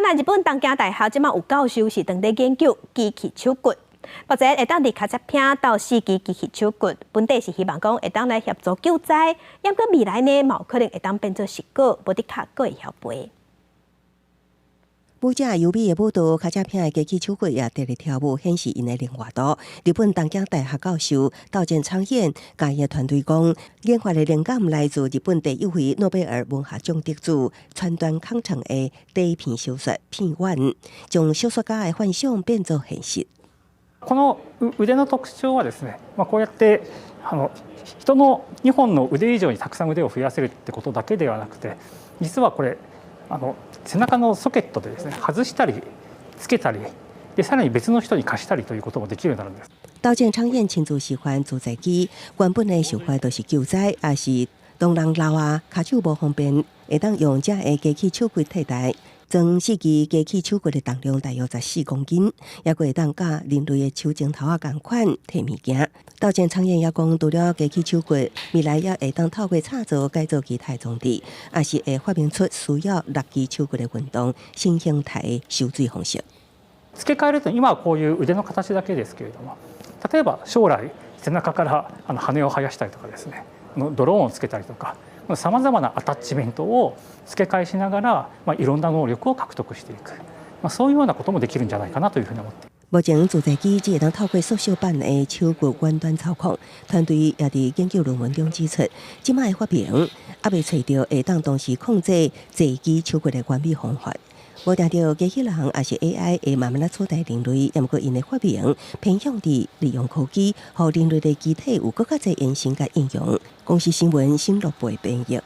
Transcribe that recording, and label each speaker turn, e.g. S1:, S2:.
S1: 来日本东京大学即马有教授是正在研究机器手骨，目前会当伫卡切片到4支机器手骨，本地是希望讲会当来协助救灾，抑过未来呢，嘛有可能会当变做实果，无伫卡过会晓飞。
S2: 舞者优美的舞蹈，卡车片的机器手骨也伫咧跳舞，显示因的灵活度。日本东京大学教授道见昌彦甲伊的团队讲，研发的灵感来自日本第一位诺贝尔文学奖得主川端康成的第一篇小说《片腕》，将小说家的幻想变作现实。
S3: この腕の特徴はですね、こうやって人の2本の腕以上にたくさん腕を増やせるってことだけではなくて、実はこれ背中のソケットでですね外したりつけたりでさらに別の人に貸したりということもできるようになるんです。
S2: 道见昌彦亲自示范自在机，原本的想法都是救灾，也是当人老啊，骹手无方便，会当用这个机器手骨替代。装4支机器手骨的重量大约14公斤，也会当甲人类的手指头啊同款摕物件。道见昌彦也讲，除了机器手骨，未来也会当透过插座改造其他装置，也是会发明出需要6支手骨的运动新形态的收水方式。
S3: 付け替えると今はこういう腕の形だけですけれども、例えば将来背中から羽を生やしたりとかですね、ドローンをつけたりとか。さまざまなアタッチメントを付け替えしながら、いろんな能力を獲得していく、そういうようなこともできるんじゃないかなというふうに思っています。
S2: 目前自在机只会当透过缩小版的手骨远端操控，团队也伫研究论文中指出，即卖发明还未找到会当同时控制坐机手骨的完美方法。无定到机器人也是 AI 会慢慢来取代人类，也毋过因的发明偏向伫利用科技，互人类的机体有更加侪延伸甲应用。公司新闻新乐培编译。